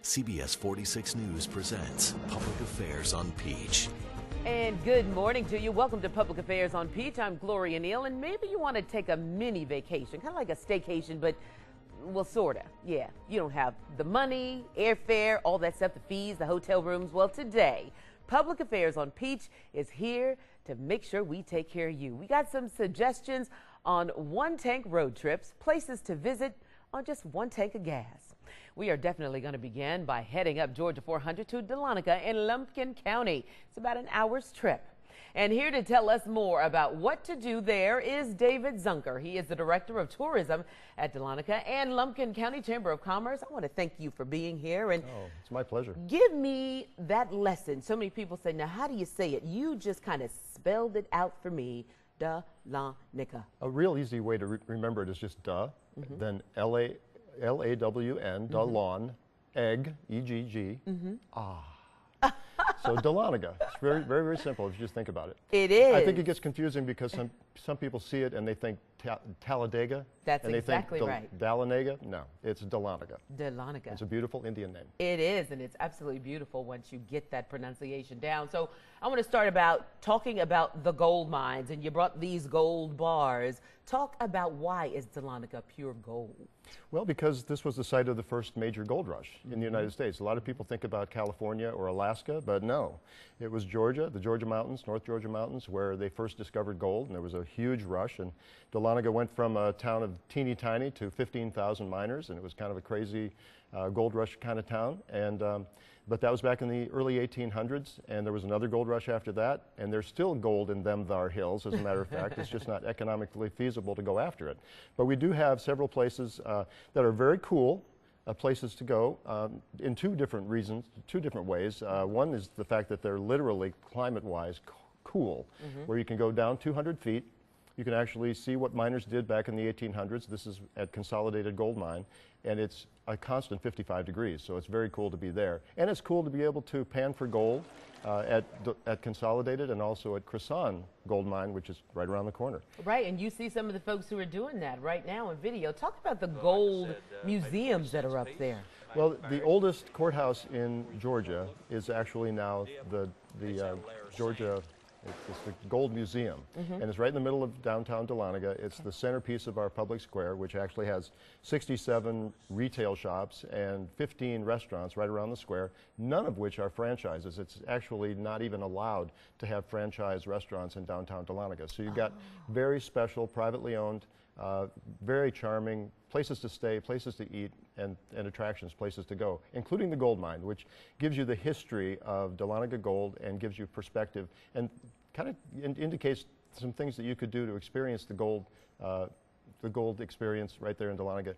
CBS 46 News presents Public Affairs on Peach. And good morning to you. Welcome to Public Affairs on Peach. I'm Gloria Neal, and maybe you want to take a mini vacation, kind of like a staycation, but, well, sort of. Yeah, you don't have the money, airfare, all that stuff, the fees, the hotel rooms. Well, today, Public Affairs on Peach is here to make sure we take care of you. We got some suggestions on one-tank road trips, places to visit on just one tank of gas. We are definitely going to begin by heading up Georgia 400 to Dahlonega in Lumpkin County. It's about an hour's trip. And here to tell us more about what to do there is David Zunker. He is the Director of Tourism at Dahlonega and Lumpkin County Chamber of Commerce. I want to thank you for being here. And it's my pleasure. Give me that lesson. So many people say, now how do you say it? You just kind of spelled it out for me. Dahlonega. A real easy way to remember it is just then L-A-W-N, Dahlon, egg, E-G-G, So Dahlonega. It's very, very, very simple if you just think about it. It is. I think it gets confusing because some people see it and they think Talladega. That's and they exactly think right. Dahlonega. No, it's Dahlonega. Dahlonega. It's a beautiful Indian name. It is, and it's absolutely beautiful once you get that pronunciation down. So I want to start talking about the gold mines, and you brought these gold bars. Talk about why is Dahlonega pure gold? Well, because this was the site of the first major gold rush in the United States. A lot of people think about California or Alaska, but no. It was Georgia, the Georgia Mountains, North Georgia Mountains, where they first discovered gold, and there was a huge rush. And Dahlonega went from a town of teeny tiny to 15,000 miners, and it was kind of a crazy gold rush kind of town. And but that was back in the early 1800s, and there was another gold rush after that, and there's still gold in them thar hills, as a matter of fact. It's just not economically feasible to go after it. But we do have several places that are very cool, places to go in two different ways. One is the fact that they're literally, climate-wise, cool, where you can go down 200 feet. You can actually see what miners did back in the 1800s. This is at Consolidated Gold Mine, and it's a constant 55 degrees, so it's very cool to be there. And it's cool to be able to pan for gold at Consolidated and also at Cresson Gold Mine, which is right around the corner. Right, and you see some of the folks who are doing that right now in video. Talk about the gold museums that are up there. Well, the oldest courthouse in Georgia is actually now the Georgia. It's the Gold Museum, and it's right in the middle of downtown Dahlonega. It's the centerpiece of our public square, which actually has 67 retail shops and 15 restaurants right around the square, none of which are franchises. It's actually not even allowed to have franchise restaurants in downtown Dahlonega. So you've got very special, privately owned, very charming places to stay, places to eat, and attractions, places to go, including the gold mine, which gives you the history of Dahlonega Gold and gives you perspective and kind of indicates some things that you could do to experience the gold experience right there in Dahlonega,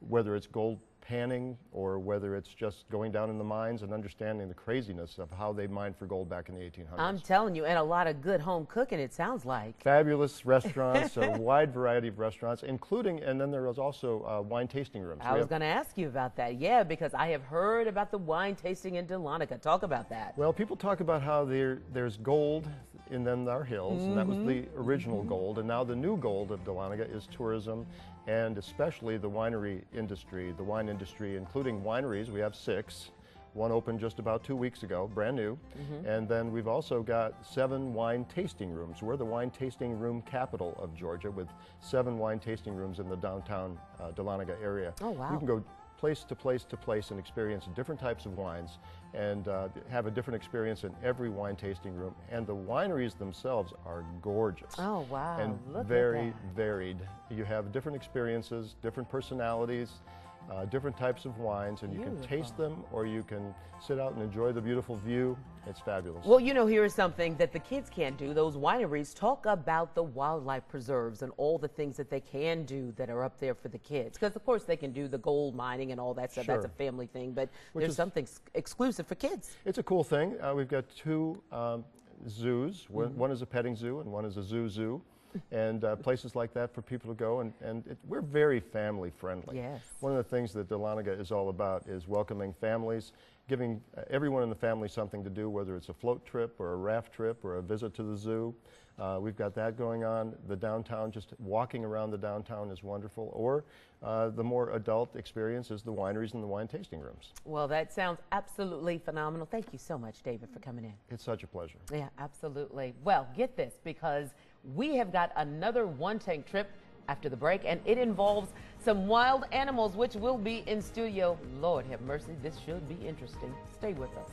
whether it's gold panning or whether it's just going down in the mines and understanding the craziness of how they mined for gold back in the 1800s. I'm telling you, and a lot of good home cooking, it sounds like. Fabulous restaurants, a wide variety of restaurants, including, and then there was also wine tasting rooms. I was going to ask you about that, yeah, because I have heard about the wine tasting in Dahlonega. Talk about that. Well, people talk about how there's gold in them our hills, and that was the original gold, and now the new gold of Dahlonega is tourism, and especially the winery industry, the wine industry, including wineries. We have 6. One opened just about 2 weeks ago, brand new. And then we've also got 7 wine tasting rooms. We're the wine tasting room capital of Georgia with 7 wine tasting rooms in the downtown Dahlonega area. Oh, wow. You can go place to place to place and experience different types of wines and have a different experience in every wine tasting room. And the wineries themselves are gorgeous. Oh, wow. And Look very at that. varied. You have different experiences, different personalities, different types of wines, and you can taste them or you can sit out and enjoy the beautiful view. It's fabulous. Well, you know, here's something that the kids can't do. Those wineries talk about the wildlife preserves and all the things that they can do that are up there for the kids. Because, of course, they can do the gold mining and all that stuff. Sure. That's a family thing. But Which there's is something exclusive for kids. It's a cool thing. We've got 2 zoos. One is a petting zoo and one is a zoo. and places like that for people to go. We're very family friendly. Yes. One of the things that Dahlonega is all about is welcoming families, giving everyone in the family something to do, whether it's a float trip or a raft trip or a visit to the zoo. We've got that going on. The downtown, just walking around the downtown is wonderful. Or the more adult experience is the wineries and the wine tasting rooms. Well, that sounds absolutely phenomenal. Thank you so much, David, for coming in. It's such a pleasure. Yeah, absolutely. Well, get this, because we have got another One Tank trip after the break, and it involves some wild animals, which will be in studio. Lord have mercy, this should be interesting. Stay with us.